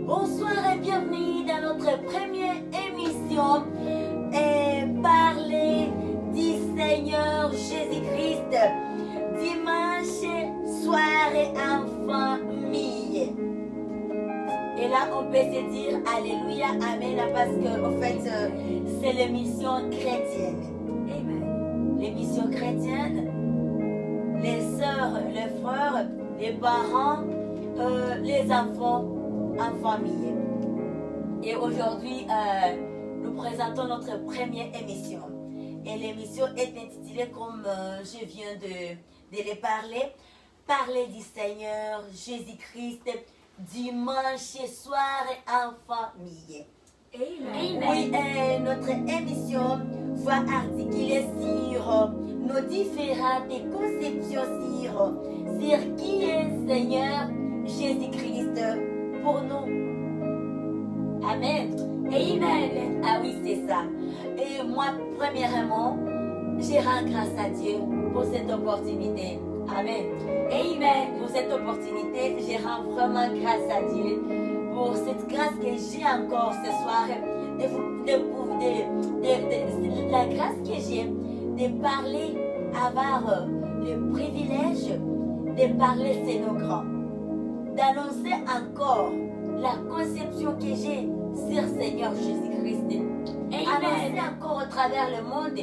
Bonsoir et bienvenue dans notre première émission Parler du Seigneur Jésus-Christ. Dimanche soir en famille. Et là, on peut se dire Alléluia, Amen, parce que en fait, c'est l'émission chrétienne. Amen. L'émission chrétienne, les sœurs, les frères, les parents, les enfants en famille. Et aujourd'hui, nous présentons notre première émission. Et l'émission est intitulée, comme je viens de les parler, Parler du Seigneur Jésus-Christ dimanche soir en famille. Amen. Oui, notre émission va articuler sur nos différentes conceptions sur qui est Seigneur Jésus-Christ pour nous. Amen. Amen. Ah oui, c'est ça. Et moi, premièrement, je rends grâce à Dieu pour cette opportunité. Amen. Amen. Pour cette opportunité, je rends vraiment grâce à Dieu pour cette grâce que j'ai encore ce soir, la grâce que j'ai de parler, avoir le privilège de parler c'est nos grands, d'annoncer encore la conception que j'ai sur Seigneur Jésus-Christ, annoncer encore au travers le monde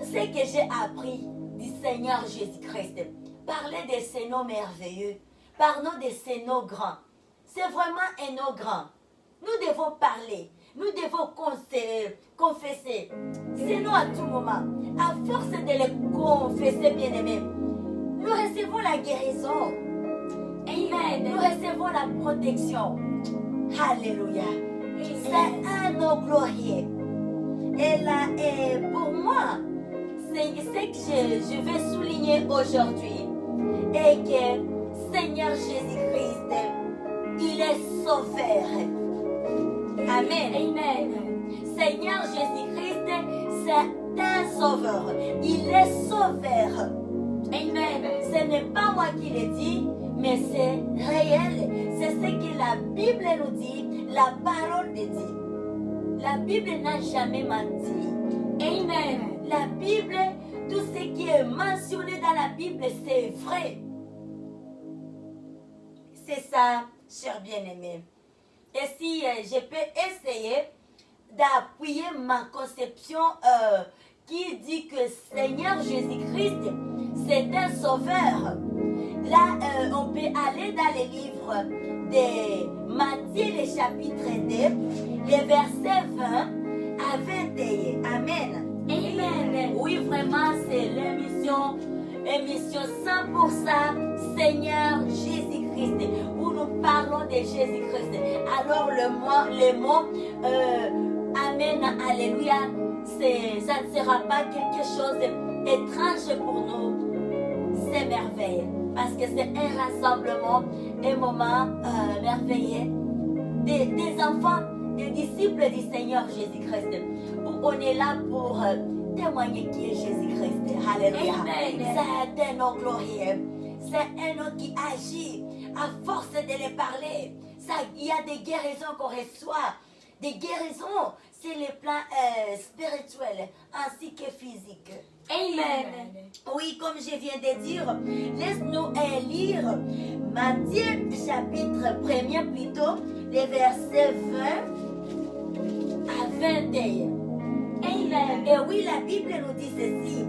ce que j'ai appris du Seigneur Jésus-Christ, parler de ces noms merveilleux, parlons de ces noms grands. C'est vraiment un nom grand. Nous devons parler, nous devons confesser ces noms à tout moment. À force de les confesser, bien-aimés, nous recevons la guérison. Amen. Nous recevons la protection. Alléluia. C'est un nom glorieux. Et là, pour moi, c'est ce que je vais souligner aujourd'hui. Et que Seigneur Jésus-Christ, il est sauveur. Amen. Amen. Seigneur Jésus-Christ, c'est un sauveur. Il est sauveur. Amen. Ce n'est pas moi qui le dis, mais c'est réel. C'est ce que la Bible nous dit, la parole de Dieu. La Bible n'a jamais menti. Amen. La Bible, tout ce qui est mentionné dans la Bible, c'est vrai. C'est ça, cher bien-aimé. Et si je peux essayer d'appuyer ma conception qui dit que Seigneur Jésus-Christ, c'est un sauveur. Là, on peut aller dans les livres de Matthieu, le chapitre 2, les versets 20 à 21. Amen. Amen. Oui, vraiment, c'est l'émission 100% Seigneur Jésus-Christ, où nous parlons de Jésus-Christ. Alors le mot Amen, Alléluia, ça ne sera pas quelque chose d'étrange pour nous. C'est merveilleux, parce que c'est un rassemblement, un moment merveilleux des enfants, des disciples du Seigneur Jésus-Christ, où on est là pour témoigner qui est Jésus-Christ. Alléluia. C'est un nom glorieux. C'est un nom qui agit à force de les parler. Il y a des guérisons qu'on reçoit. Des guérisons sur les plans spirituels ainsi que physiques. Amen. Oui, comme je viens de dire, laisse-nous lire Matthieu chapitre 1er plutôt, les versets 20 à 21. Amen. Et oui, la Bible nous dit ceci.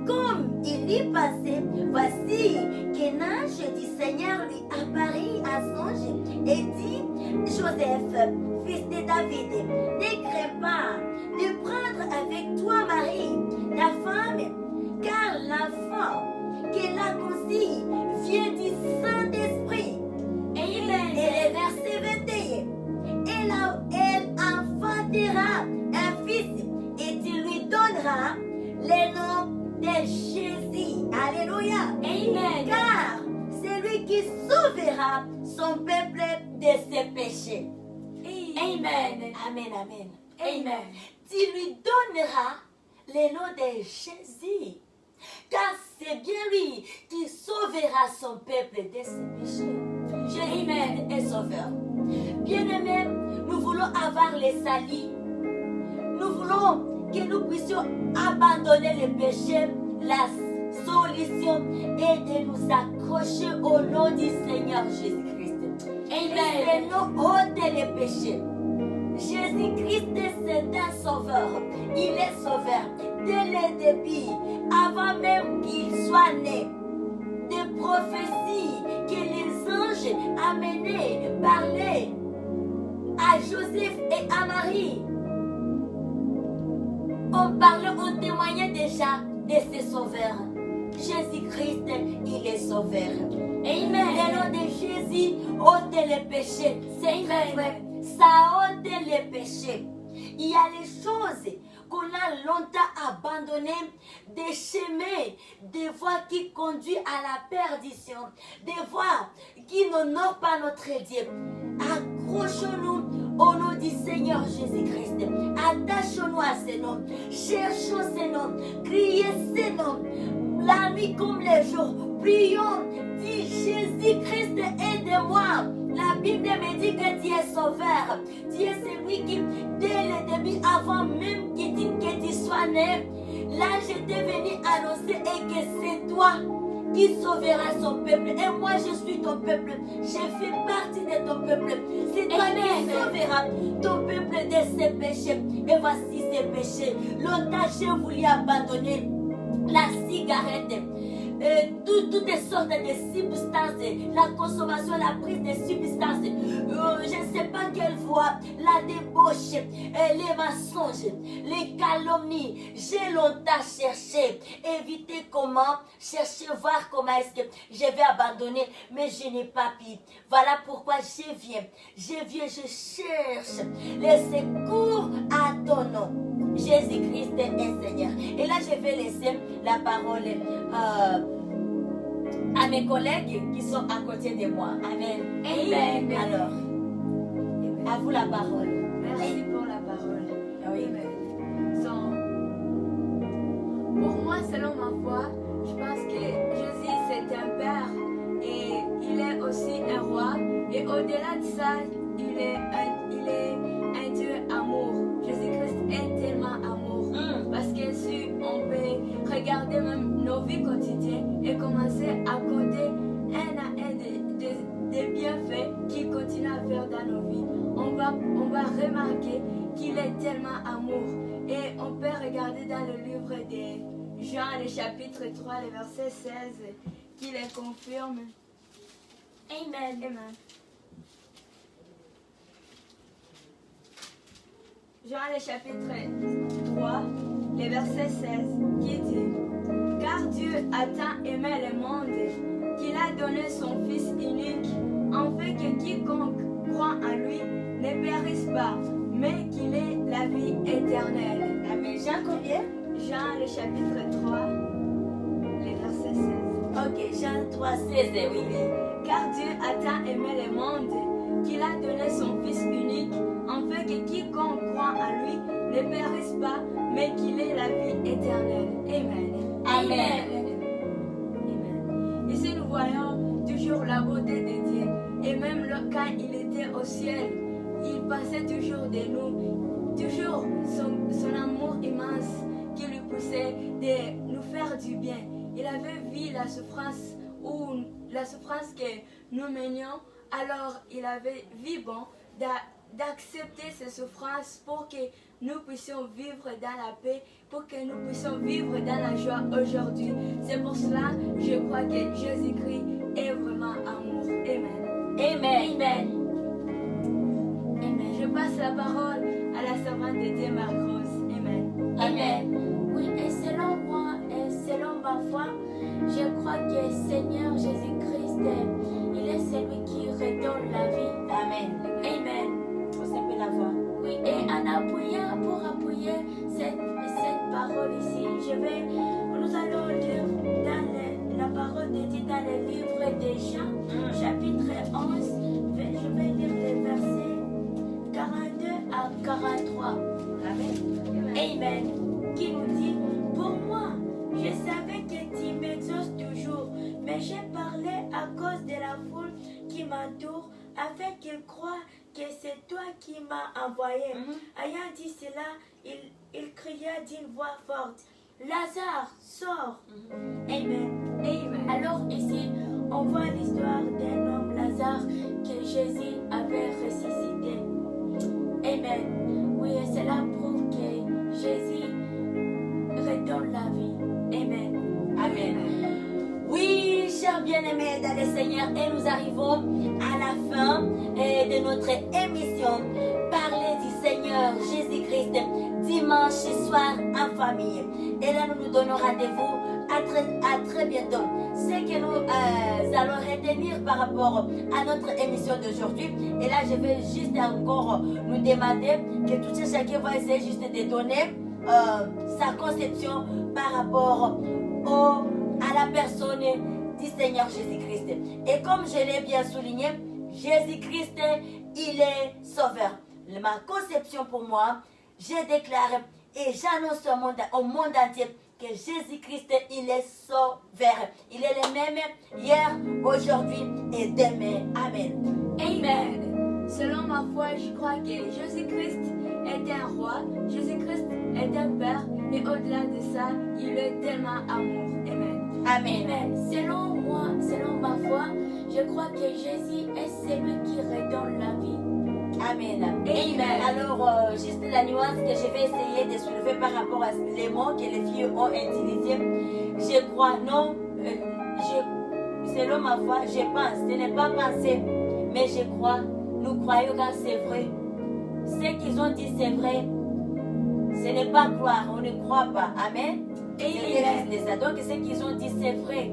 Comme il y passait, voici qu'un ange du Seigneur lui apparut à songe et dit, Joseph, fils de David, ne crains pas de prendre avec toi Marie, ta femme, car l'enfant qu'elle a conçu vient du Saint-Esprit. Amen. Et le verset 21. Elle enfantera un fils et tu lui donneras le nom de Jésus. Alléluia. Amen. Car c'est lui qui sauvera son peuple de ses péchés. Amen. Amen. Amen. Amen. Tu lui donneras le nom de Jésus. Car c'est bien lui qui sauvera son peuple de ses péchés. Amen. est sauveur. Bien-aimés, nous voulons avoir les salis. Nous voulons que nous puissions abandonner le péché, la solution est de nous accrocher au nom du Seigneur Jésus-Christ. Amen. Et nous ôter les péchés. Jésus-Christ, c'est un sauveur. Il est sauveur. Dès le début, avant même qu'il soit né, des prophéties que les anges amenaient, parlaient à Joseph et à Marie. On parlait, on témoignait déjà de ces sauveurs. Jésus-Christ, il est sauveur. Amen. Le nom de Jésus ôte les péchés. C'est vrai. Ça ôte les péchés. Il y a les choses qu'on a longtemps abandonnées, des chemins, des voies qui conduisent à la perdition, des voies qui n'honorent pas notre Dieu. Accrochons-nous au nom du Seigneur Jésus-Christ. Attachons-nous à ce nom. Cherchons ce nom. Criez ce nom. La nuit comme les jours. Prions. Dis Jésus-Christ, aide-moi. La Bible me dit que Dieu est sauveur. Dieu est celui qui, dès le début, avant même que tu sois né, l'ange était venu annoncer et que c'est toi qui sauveras son peuple. Et moi, je suis ton peuple. Je fais partie de ton peuple. C'est toi qui sauveras ton peuple de ses péchés. Et voici ses péchés. Longtemps, j'ai voulu abandonner la cigarette. Toutes sortes de substances, la consommation, la prise de substances, je ne sais pas quelle voie, la débauche, les mensonges, les calomnies. J'ai longtemps cherché, éviter comment, chercher, voir comment est-ce que je vais abandonner, mais je n'ai pas pu. Voilà pourquoi je viens, je cherche les secours à ton nom. Jésus-Christ est Seigneur. Et là, je vais laisser la parole à mes collègues qui sont à côté de moi. Amen. Amen. Alors, à vous la parole. Merci pour la parole. Oui. Pour moi, selon ma foi, je pense que Jésus c'est un père et il est aussi un roi. Et au-delà de ça, il est un Dieu amour. Jésus-Christ est tellement amour. Parce que si on peut regarder même nos vies quotidiennes et commencer à compter un à un des bienfaits qu'il continue à faire dans nos vies, on va remarquer qu'il est tellement amour. Et on peut regarder dans le livre de Jean, le chapitre 3, le verset 16, qui les confirme. Amen. Amen. Jean le chapitre 3, le verset 16, qui dit « Car Dieu a tant aimé le monde qu'il a donné son Fils unique, afin que quiconque croit en lui ne périsse pas, mais qu'il ait la vie éternelle. » Amen. Jean combien? Jean le chapitre 3, le verset 16. Ok, Jean 3, 16, oui. « Car Dieu a tant aimé le monde qu'il a donné son Fils unique, afin que quiconque croit en lui ne périsse pas, mais qu'il ait la vie éternelle. » Amen. Amen. Amen. Ici, nous voyons toujours la beauté de Dieu. Et même quand il était au ciel, il passait toujours de nous. Toujours son amour immense qui lui poussait de nous faire du bien. Il avait vu la souffrance que nous menions. Alors, il avait vu bon d'accepter ces souffrances pour que nous puissions vivre dans la paix, pour que nous puissions vivre dans la joie aujourd'hui. C'est pour cela que je crois que Jésus-Christ est vraiment amour. Amen. Amen. Amen. Amen. Je passe la parole à la servante de Dieu, Marcos. Amen. Amen. Oui, et selon moi, et selon ma foi, je crois que Seigneur Jésus-Christ, il est celui qui redonne la vie. Amen. Amen. On peut la voir. Oui, et pour appuyer cette parole ici, nous allons lire dans la parole de Dieu dans le livre de Jean, chapitre 11. Je vais lire les versets 42 à 43. Amen. Amen. Qui nous dit, pour moi, je savais que tu m'exauces toujours, mais j'ai parlé à cause de la foule qui m'entoure, afin qu'il croie que c'est toi qui m'as envoyé. Mhm. Ayant dit cela, il cria d'une voix forte, Lazare, sors. Amen. Amen. Alors ici, on voit l'histoire d'un homme, Lazare, que Jésus avait ressuscité. Amen. Oui, et cela prouve que Jésus redonne la vie. Amen. Amen. Oui, chers bien-aimés dans le Seigneur, et nous arrivons à la fin de notre émission. Parler du Seigneur Jésus-Christ dimanche soir en famille. Et là, nous nous donnons rendez-vous à très bientôt. Ce que nous allons retenir par rapport à notre émission d'aujourd'hui. Et là, je vais juste encore nous demander que tout et chacun va essayer juste de donner sa conception par rapport à la personne du Seigneur Jésus-Christ. Et comme je l'ai bien souligné, Jésus-Christ, il est sauveur. Ma conception pour moi, je déclare et j'annonce au monde entier que Jésus-Christ, il est sauveur. Il est le même hier, aujourd'hui et demain. Amen. Amen. Selon ma foi, je crois que Jésus-Christ est un roi, Jésus-Christ est un père, et au-delà de ça, il est tellement amour. Amen. Amen. Amen. Selon moi, selon ma foi, je crois que Jésus est celui qui redonne la vie. Amen. Amen. Alors, juste la nuance que je vais essayer de soulever par rapport à les mots que les filles ont utilisés. Je crois, non, selon ma foi, je pense, ce n'est pas penser, mais je crois, nous croyons que c'est vrai. Ce qu'ils ont dit, c'est vrai. Ce n'est pas croire, on ne croit pas. Amen. C'est ça. Donc, ce qu'ils ont dit, c'est vrai.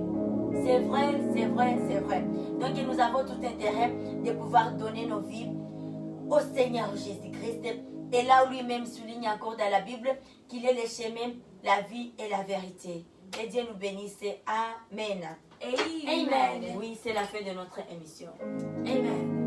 C'est vrai, c'est vrai, c'est vrai. Donc, nous avons tout intérêt de pouvoir donner nos vies au Seigneur Jésus-Christ. Et là où lui-même souligne encore dans la Bible qu'il est le chemin, la vie et la vérité. Que Dieu nous bénisse. Amen. Amen. Oui, c'est la fin de notre émission. Amen.